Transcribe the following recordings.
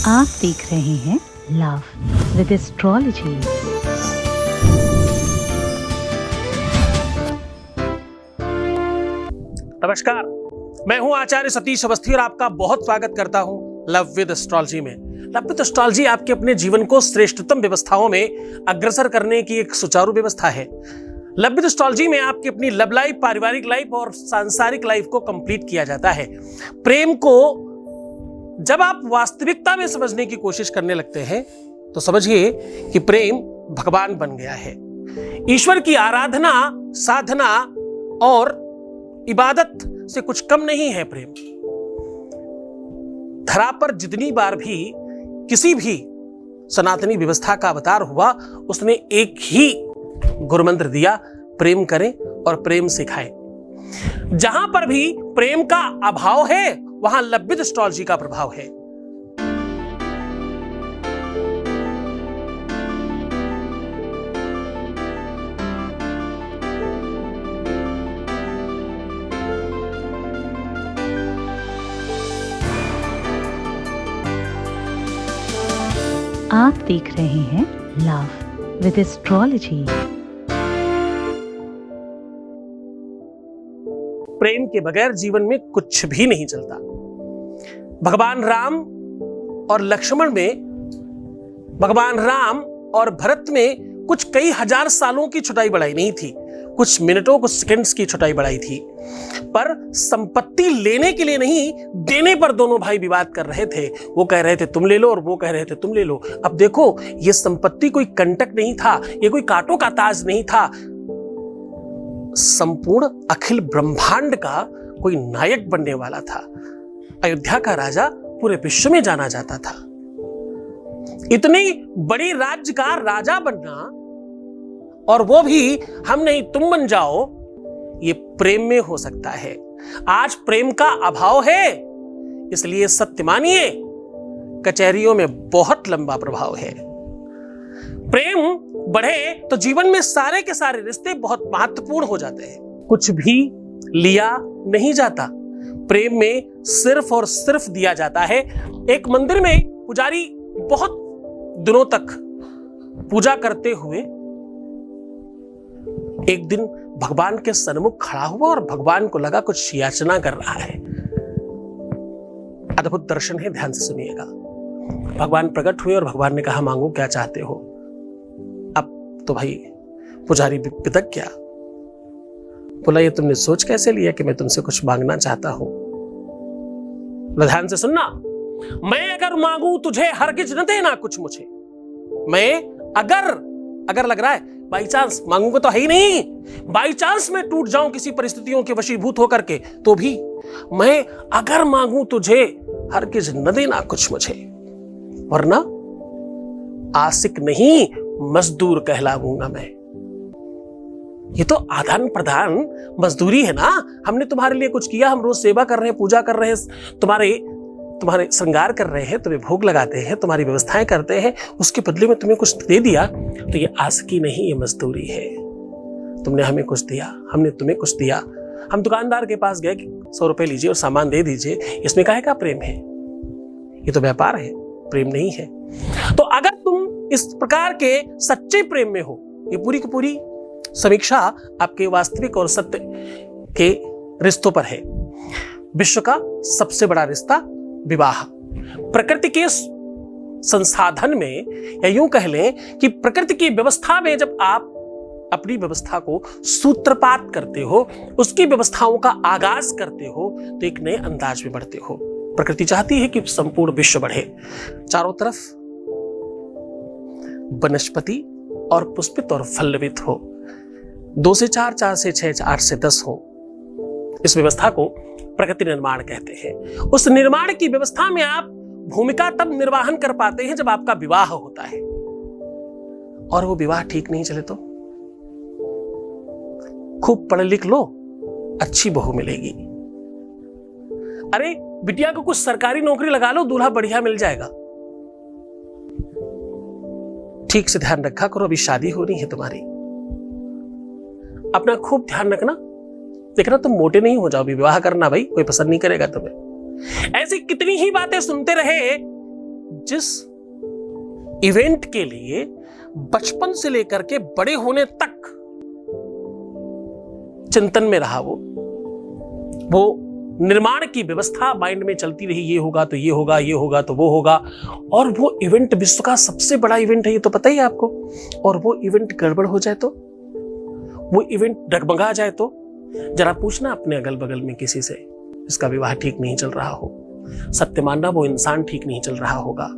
आप देख रहे हैं लव विद एस्ट्रोलॉजी। नमस्कार, मैं हूं आचार्य सतीश अवस्थी और आपका बहुत स्वागत करता हूं लव विद एस्ट्रोलॉजी में। लव विद एस्ट्रोलॉजी आपके अपने जीवन को श्रेष्ठतम व्यवस्थाओं में अग्रसर करने की एक सुचारू व्यवस्था है। लव विद एस्ट्रोलॉजी में आपकी अपनी लव लाइफ, पारिवारिक लाइफ और सांसारिक लाइफ को कंप्लीट किया जाता है। प्रेम को जब आप वास्तविकता में समझने की कोशिश करने लगते हैं तो समझिए कि प्रेम भगवान बन गया है। ईश्वर की आराधना, साधना और इबादत से कुछ कम नहीं है प्रेम। धरा पर जितनी बार भी किसी भी सनातनी व्यवस्था का अवतार हुआ, उसने एक ही गुरुमंत्र दिया, प्रेम करें और प्रेम सिखाएं। जहां पर भी प्रेम का अभाव है वहां लव विद एस्ट्रोलॉजी का प्रभाव है। आप देख रहे हैं लव विद एस्ट्रोलॉजी। प्रेम के बगैर जीवन में कुछ भी नहीं चलता। भगवान राम और लक्ष्मण में, भगवान राम और भरत में कुछ कई हजार सालों की छुटाई बढ़ाई नहीं थी, कुछ मिनटों, कुछ सेकंड्स की छुटाई बढ़ाई थी। पर संपत्ति लेने के लिए नहीं, देने पर दोनों भाई विवाद कर रहे थे। वो कह रहे थे तुम ले लो और वो कह रहे थे तुम ले लो। अब देखो, ये संपत्ति कोई कंटक नहीं था, ये कोई कांटों का ताज नहीं था। संपूर्ण अखिल ब्रह्मांड का कोई नायक बनने वाला था। अयोध्या का राजा पूरे विश्व में जाना जाता था। इतनी बड़ी राज्य का राजा बनना, और वो भी हम नहीं तुम बन जाओ, ये प्रेम में हो सकता है। आज प्रेम का अभाव है, इसलिए सत्य मानिए, कचहरियों में बहुत लंबा प्रभाव है। प्रेम बढ़े तो जीवन में सारे के सारे रिश्ते बहुत महत्वपूर्ण हो जाते हैं। कुछ भी लिया नहीं जाता, प्रेम में सिर्फ और सिर्फ दिया जाता है। एक मंदिर में पुजारी बहुत दिनों तक पूजा करते हुए एक दिन भगवान के सन्मुख खड़ा हुआ और भगवान को लगा कुछ याचना कर रहा है। अद्भुत दर्शन है, ध्यान से सुनिएगा। भगवान प्रकट हुए और भगवान ने कहा, मांगो क्या चाहते हो। अब तो भाई पुजारी पितक गया, बोला ये तुमने सोच कैसे लिया कि मैं तुमसे कुछ मांगना चाहता हूं। ध्यान से सुनना, मैं अगर मांगू तुझे हरगिज न देना कुछ मुझे। मैं अगर लग रहा है बाई चांस, मांगूंगा तो है ही नहीं, बाई चांस मैं टूट जाऊं किसी परिस्थितियों के वशीभूत होकर के, तो भी मैं अगर मांगू तुझे हरगिज न देना कुछ मुझे, वरना आशिक नहीं मजदूर कहलाऊंगा मैं। ये तो आदान प्रदान मजदूरी है ना। हमने तुम्हारे लिए कुछ किया, हम रोज सेवा कर रहे हैं, पूजा कर रहे हैं, तुम्हारे श्रृंगार कर रहे हैं, तुम्हें भोग लगाते हैं, तुम्हारी व्यवस्थाएं करते हैं, उसके बदले में तुम्हें कुछ दे दिया, तो ये आशिकी नहीं, ये मजदूरी है। तुमने हमें कुछ दिया, हमने तुम्हें कुछ दिया। हम दुकानदार के पास गए कि 100 रुपए लीजिए और सामान दे दीजिए, इसमें काहे का प्रेम है? ये तो व्यापार है, प्रेम नहीं है। तो अगर तुम इस प्रकार के सच्चे प्रेम में हो, ये पूरी की पूरी समीक्षा आपके वास्तविक और सत्य के रिश्तों पर है। विश्व का सबसे बड़ा रिश्ता विवाह। प्रकृति के संसाधन में, या यूं कह लें कि प्रकृति की व्यवस्था में, जब आप अपनी व्यवस्था को सूत्रपात करते हो, उसकी व्यवस्थाओं का आगाज करते हो, तो एक नए अंदाज में बढ़ते हो। प्रकृति चाहती है कि संपूर्ण विश्व बढ़े, चारों तरफ वनस्पति और पुष्पित और फलवित हो, 2 से 4, 4 से 6, 8 से 10 हो। इस व्यवस्था को प्रकृति निर्माण कहते हैं। उस निर्माण की व्यवस्था में आप भूमिका तब निर्वाहन कर पाते हैं जब आपका विवाह होता है, और वो विवाह ठीक नहीं चले तो खूब पढ़ लिख लो, अच्छी बहू मिलेगी। अरे बिटिया को कुछ सरकारी नौकरी लगा लो, दूल्हा बढ़िया मिल जाएगा। ठीक से ध्यान रखा करो, अभी शादी होनी है तुम्हारी, अपना खूब ध्यान रखना। देखना तुम मोटे नहीं हो जाओ, भी विवाह करना भाई, कोई पसंद नहीं करेगा तुम्हें। ऐसी कितनी ही बातें सुनते रहे, जिस इवेंट के लिए बचपन से लेकर के बड़े होने तक चिंतन में रहा, वो निर्माण की व्यवस्था माइंड में चलती रही, ये होगा तो ये होगा, ये होगा तो वो होगा, और वो इवेंट विश्व का सबसे बड़ा इवेंट है, ये तो पता ही है आपको, और वो इवेंट गड़बड़ हो जाए तो, वो इवेंट डगमगा जाए तो, जरा पूछना अपने अगल बगल में किसी से, इसका विवाह ठीक नहीं चल रहा हो, सत्य मानना वो इंसान ठीक नहीं चल रहा होगा,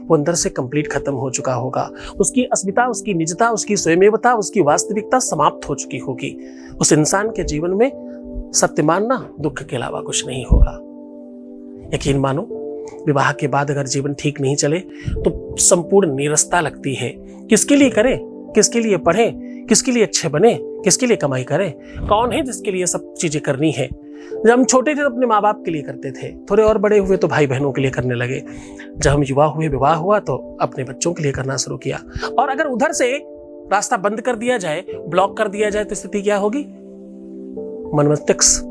वो अंदर से कंप्लीट खत्म हो चुका होगा, उसकी अस्मिता, उसकी निजता, उसकी स्वयमेवता, उसकी वास्तविकता समाप्त हो चुकी होगी। उस इंसान के जीवन में सत्य मानना दुख के अलावा कुछ नहीं होगा। यकीन मानो, विवाह के बाद अगर जीवन ठीक नहीं चले तो संपूर्ण नीरसता लगती है। किसके लिए करें, किसके लिए पढ़ें, किसके लिए अच्छे बने, किसके लिए कमाई करें, कौन है जिसके लिए सब चीजें करनी है। जब हम छोटे थे तो अपने माँ बाप के लिए करते थे, थोड़े और बड़े हुए तो भाई बहनों के लिए करने लगे, जब हम युवा हुए, विवाह हुआ तो अपने बच्चों के लिए करना शुरू किया। और अगर उधर से रास्ता बंद कर दिया जाए, ब्लॉक कर दिया जाए, तो स्थिति क्या होगी? मन मस्तिष्क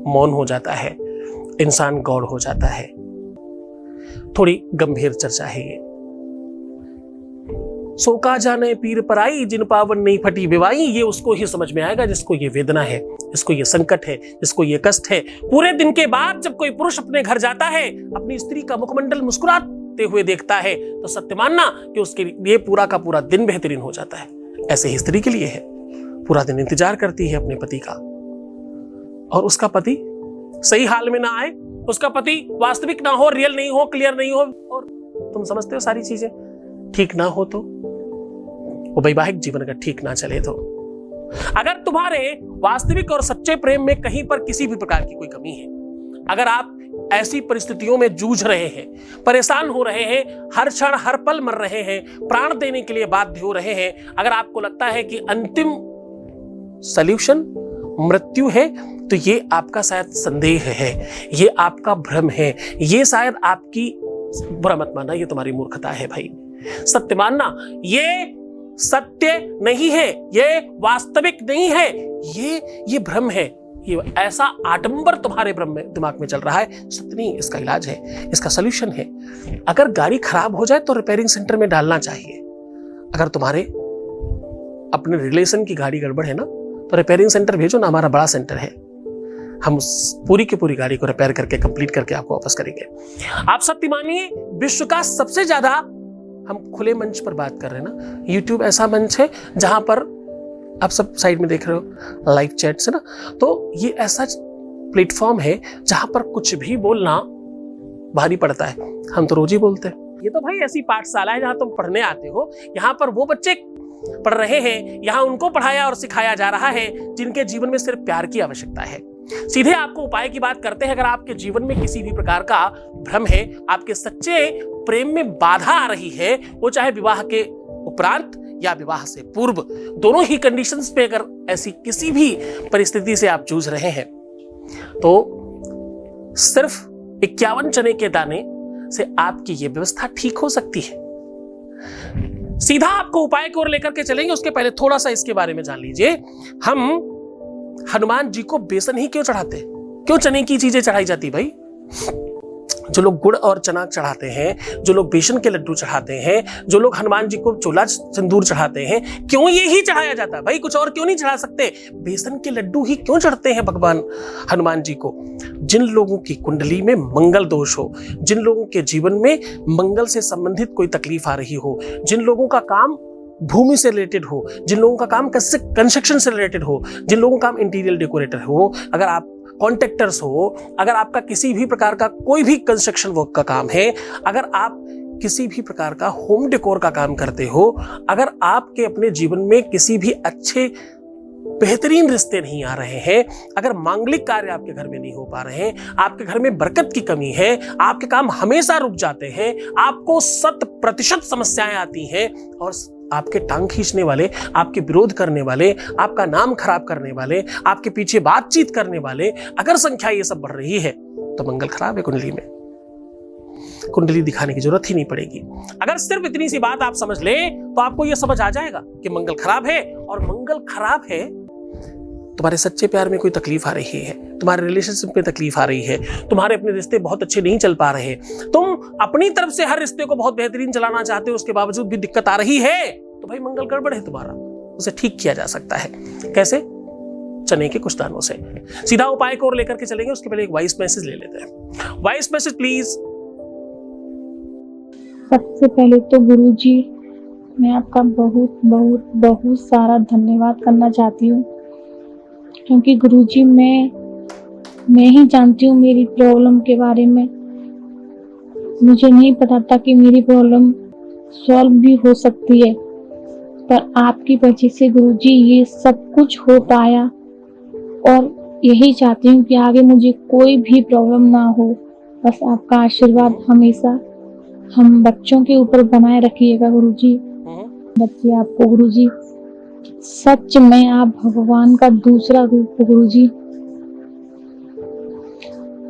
मौन हो जाता है, इंसान गौड़ हो जाता है। थोड़ी गंभीर चर्चा है ये। सो का जाने पीर पराई, जिन पावन नहीं फटी विवाई, ये उसको ही समझ में आएगा जिसको ये वेदना है, जिसको ये संकट है, जिसको ये कष्ट है। पूरे दिन के बाद जब कोई पुरुष अपने घर जाता है, अपनी स्त्री का मुखमंडल मुस्कुराते हुए देखता है, तो सत्य मानना कि उसके लिए पूरा का पूरा दिन बेहतरीन हो जाता है। ऐसे ही स्त्री के लिए है, पूरा दिन इंतजार करती है अपने पति का, और उसका पति सही हाल में ना आए, उसका पति वास्तविक ना हो, रियल नहीं हो, क्लियर नहीं हो, और तुम समझते हो सारी चीजें ठीक ना हो, तो वो वैवाहिक जीवन अगर ठीक ना चले तो, अगर तुम्हारे वास्तविक और सच्चे प्रेम में कहीं पर किसी भी प्रकार की कोई कमी है, अगर आप ऐसी परिस्थितियों में जूझ रहे हैं, परेशान हो रहे हैं, हर क्षण हर पल मर रहे हैं, प्राण देने के लिए बाध्य हो रहे हैं, अगर आपको लगता है कि अंतिम सॉल्यूशन मृत्यु है, तो ये आपका शायद संदेह है, ये आपका भ्रम है, ये शायद आपकी, बुरा मत मानना, ये तुम्हारी मूर्खता है भाई। सत्य मानना ये सत्य नहीं है, ये वास्तविक नहीं है, ये भ्रम है, ये ऐसा आडंबर तुम्हारे भ्रम में दिमाग में चल रहा है, सत्य नहीं। इसका इलाज है, इसका सॉल्यूशन है। अगर गाड़ी खराब हो जाए तो रिपेयरिंग सेंटर में डालना चाहिए। अगर तुम्हारे अपने रिलेशन की गाड़ी गड़बड़ है ना, तो रिपेयरिंग सेंटर भेजो ना, हमारा बड़ा सेंटर है, हम पूरी की पूरी गाड़ी को रिपेयर करके कंप्लीट करके आपको वापस करेंगे। आप सत्य मानिए, विश्व का सबसे ज्यादा, हम खुले मंच पर बात कर रहे हैं ना, YouTube ऐसा मंच है जहां पर आप सब साइड में देख रहे हो लाइव चैट से ना, तो ये ऐसा प्लेटफॉर्म है जहां पर कुछ भी बोलना भारी पड़ता है। हम तो रोज ही बोलते हैं। ये तो भाई ऐसी पाठशाला है जहां तुम पढ़ने आते हो, यहाँ पर वो बच्चे पढ़ रहे हैं, यहाँ उनको पढ़ाया और सिखाया जा रहा है जिनके जीवन में सिर्फ प्यार की आवश्यकता है। सीधे आपको उपाय की बात करते हैं। अगर आपके जीवन में किसी भी प्रकार का भ्रम है, आपके सच्चे प्रेम में बाधा आ रही है, वो चाहे विवाह के उपरांत या विवाह से पूर्व, दोनों ही कंडीशंस पे अगर ऐसी किसी भी परिस्थिति से आप जूझ रहे हैं, तो सिर्फ 51 चने के दाने से आपकी ये व्यवस्था ठीक हो सकती है। सीधा आपको उपाय की ओर लेकर के चलेंगे, उसके पहले थोड़ा सा इसके बारे में जान लीजिए। हम हनुमान जी को बेसन ही क्यों चढ़ाते, क्यों चने की चीजें चढ़ाई जाती भाई? जो लोग गुड़ और चना चढ़ाते हैं, जो लोग बेसन के लड्डू चढ़ाते हैं, जो लोग हनुमान जी को चोला सिंदूर चढ़ाते हैं, क्यों ये ही चढ़ाया जाता है भाई? कुछ और क्यों नहीं चढ़ा सकते? बेसन के लड्डू ही क्यों चढ़ते हैं भगवान हनुमान जी को? जिन लोगों की कुंडली में मंगल दोष हो, जिन लोगों के जीवन में मंगल से संबंधित कोई तकलीफ आ रही हो, जिन लोगों का काम भूमि से रिलेटेड हो, जिन लोगों का काम कंस्ट्रक्शन से रिलेटेड हो, जिन लोगों का काम इंटीरियर डेकोरेटर हो, अगर आप कॉन्ट्रैक्टर्स हो, अगर आपका किसी भी प्रकार का कोई भी कंस्ट्रक्शन वर्क का काम है, अगर आप किसी भी प्रकार का होम डेकोर का काम करते हो, अगर आपके अपने जीवन में किसी भी अच्छे बेहतरीन रिश्ते नहीं आ रहे हैं, अगर मांगलिक कार्य आपके घर में नहीं हो पा रहे हैं, आपके घर में बरकत की कमी है, आपके काम हमेशा रुक जाते हैं, आपको 100% समस्याएं आती हैं, और आपके टांग खींचने वाले, आपके विरोध करने वाले, आपका नाम खराब करने वाले, आपके पीछे बातचीत करने वाले, अगर संख्या ये सब बढ़ रही है, तो मंगल खराब है कुंडली में। कुंडली दिखाने की जरूरत ही नहीं पड़ेगी। अगर सिर्फ इतनी सी बात आप समझ लें, तो आपको यह समझ आ जाएगा कि मंगल खराब है, और मंगल खराब है तुम्हारे सच्चे प्यार में कोई तकलीफ आ रही है, तुम्हारे रिलेशनशिप में तकलीफ आ रही है, तुम्हारे अपने रिश्ते बहुत अच्छे नहीं चल पा रहे, तुम अपनी तरफ से हर रिश्ते को बहुत बेहतरीन चलाना चाहते हो, उसके बावजूद भी दिक्कत आ रही है, तो भाई मंगल गड़बड़ है तुम्हारा, उसे ठीक किया जा सकता है। कैसे? चने के कुछ दानों से। सीधा उपाय को और लेकर के चलेंगे, उसके पहले एक वॉइस मैसेज ले लेते हैं। Voice message please. सबसे पहले तो गुरुजी, मैं आपका बहुत बहुत बहुत सारा धन्यवाद करना चाहती हूँ, क्योंकि गुरुजी मैं ही जानती हूँ मेरी प्रॉब्लम के बारे में। मुझे नहीं पता था कि मेरी प्रॉब्लम सॉल्व भी हो सकती है, पर आपकी वजह से गुरुजी ये सब कुछ हो पाया, और यही चाहती हूँ कि आगे मुझे कोई भी प्रॉब्लम ना हो। बस आपका आशीर्वाद हमेशा हम बच्चों के ऊपर बनाए रखिएगा गुरुजी। बच्चे आपको गुरुजी, सच में आप भगवान का दूसरा रूप हो गुरुजी।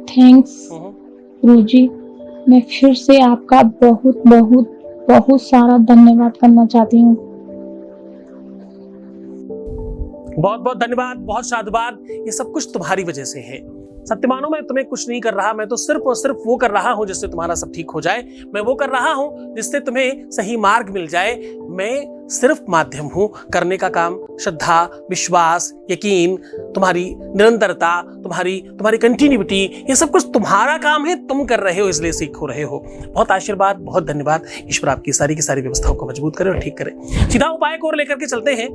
थैंक्स गुरुजी। मैं फिर से आपका बहुत बहुत बहुत सारा धन्यवाद करना चाहती हूँ। बहुत बहुत धन्यवाद, बहुत साधुवाद। ये सब कुछ तुम्हारी वजह से है। सत्य मानो, मैं तुम्हें कुछ नहीं कर रहा, मैं तो सिर्फ और सिर्फ वो कर रहा हूं जिससे तुम्हारा सब ठीक हो जाए। मैं वो कर रहा हूं जिससे तुम्हें सही मार्ग मिल जाए। मैं सिर्फ माध्यम हूं करने का काम। श्रद्धा, विश्वास, यकीन, तुम्हारी निरंतरता, तुम्हारी कंटिन्यूटी, ये सब कुछ तुम्हारा काम है, तुम कर रहे हो, इसलिए सीख रहे हो। बहुत आशीर्वाद, बहुत धन्यवाद। ईश्वर आपकी सारी की सारी व्यवस्थाओं को मजबूत करे और ठीक करे। सीधा उपाय को और लेकर के चलते हैं।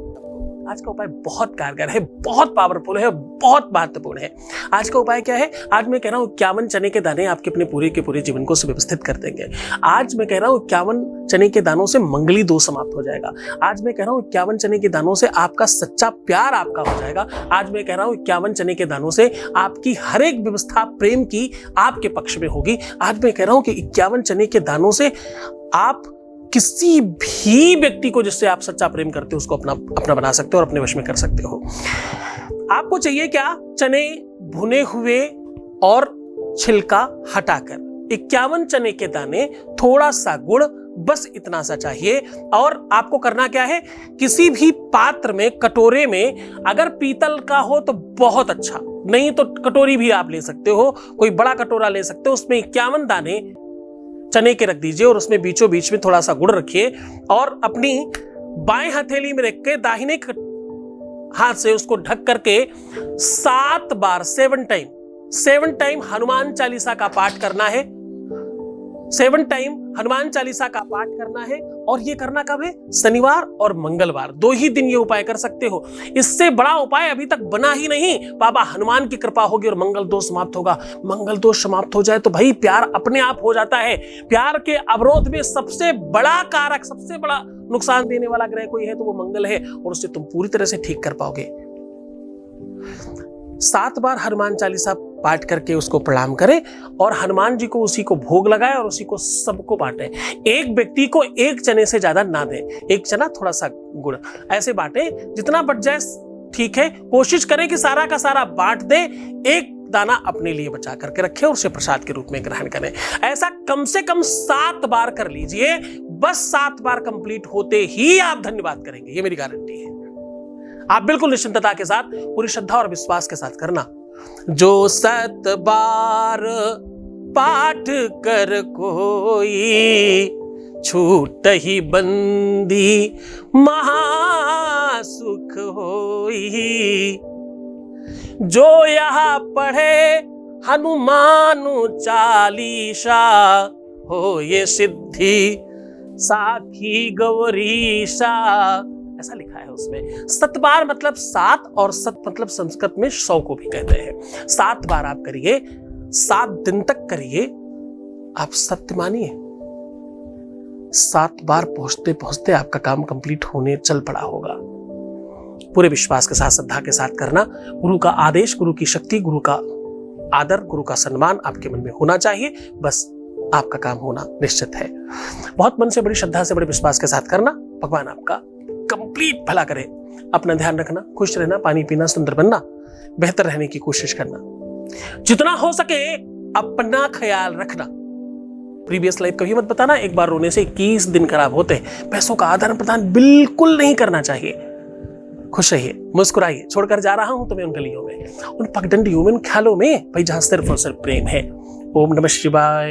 आज का उपाय बहुत कारगर है, बहुत पावरफुल है, बहुत महत्वपूर्ण है। आज का उपाय क्या है? आज मैं कह रहा हूं 51 चने के दाने आपके अपने पूरे के पूरे जीवन को सुव्यवस्थित कर देंगे। आज मैं कह रहा हूं 51 चने के दानों से मंगली दोष समाप्त हो जाएगा। आज मैं कह रहा हूं 51 चने के दानों से आपका सच्चा प्यार आपका हो जाएगा। आज मैं कह रहा हूं 51 चने के दानों से आपकी हर एक व्यवस्था प्रेम की आपके पक्ष में होगी। आज मैं कह रहा हूं कि 51 चने के दानों से आप किसी भी व्यक्ति को जिससे आप सच्चा प्रेम करते हो उसको अपना बना सकते हो और अपने वश में कर सकते हो। आपको चाहिए क्या? चने भुने हुए और छिलका हटाकर 51 चने के दाने, थोड़ा सा गुड़, बस इतना सा चाहिए। और आपको करना क्या है? किसी भी पात्र में, कटोरे में, अगर पीतल का हो तो बहुत अच्छा, नहीं तो कटोरी भी आप ले सकते हो, कोई बड़ा कटोरा ले सकते हो। उसमें 51 दाने चने के रख दीजिए और उसमें बीचों बीच में थोड़ा सा गुड़ रखिए और अपनी बाएं हथेली में रख के दाहिने हाथ से उसको ढक करके 7 बार 7 टाइम हनुमान चालीसा का पाठ करना है। 7 टाइम हनुमान चालीसा का पाठ करना है। और ये करना कब है? शनिवार और मंगलवार, 2 ही दिन ये उपाय कर सकते हो। इससे बड़ा उपाय अभी तक बना ही नहीं। बाबा हनुमान की कृपा होगी और मंगल दोष समाप्त होगा। मंगल दोष समाप्त हो जाए तो भाई प्यार अपने आप हो जाता है। प्यार के अवरोध में सबसे बड़ा कारक, सबसे बड़ा नुकसान देने वाला ग्रह कोई है तो वो मंगल है, और उससे तुम पूरी तरह से ठीक कर पाओगे। 7 बार हनुमान चालीसा पाठ करके उसको प्रणाम करें और हनुमान जी को उसी को भोग लगाए और उसी को सबको बांटे। एक व्यक्ति को 1 चने से ज्यादा ना दें, 1 चना थोड़ा सा गुड़, ऐसे बांटे, जितना बच जाए ठीक है। कोशिश करें कि सारा का सारा बांट दे, 1 दाना अपने लिए बचा करके रखें और उसे प्रसाद के रूप में ग्रहण करें। ऐसा कम से कम 7 बार कर लीजिए। बस 7 बार कंप्लीट होते ही आप धन्यवाद करेंगे, ये मेरी गारंटी है। आप बिल्कुल निश्चिंतता के साथ, पूरी श्रद्धा और विश्वास के साथ करना। जो 7 बार पाठ कर कोई, छूट ही बंदी महासुख होई। जो यहाँ पढ़े हनुमान चालीसा, हो ये सिद्धि साखी गौरीशा। ऐसा लिखा है उसमें। 7 बार मतलब 7, और 7 मतलब संस्कृत में 100 को भी कहते हैं। 7 बार आप करिए, 7 दिन तक करिए। आप सत्य मानिए, 7 बार पहुंचते पहुंचते आपका काम कंप्लीट होने चल पड़ा होगा। पूरे विश्वास के साथ, श्रद्धा के साथ करना। गुरु का आदेश, गुरु की शक्ति, गुरु का आदर, गुरु का सम्मान आपके मन में होना चाहिए। बस आपका काम होना निश्चित है। बहुत मन से, बड़ी श्रद्धा से, बड़े विश्वास के साथ करना। भगवान आपका कंप्लीट भला करे। अपना ध्यान रखना, खुश रहना, पानी पीना, सुंदर बनना, बेहतर रहने की कोशिश करना, जितना हो सके अपना ख्याल रखना। प्रीवियस लाइफ कभी मत बताना। एक बार रोने से 21 दिन खराब होते हैं। पैसों का आदान प्रदान बिल्कुल नहीं करना चाहिए। खुश रहिए, मुस्कुराइए। छोड़कर जा रहा हूं तुम्हें उन गलियों में, उन पगडंडियों में, उन ख्यालों में भाई जहां सिर्फ और सिर्फ प्रेम है। ओम नमः शिवाय।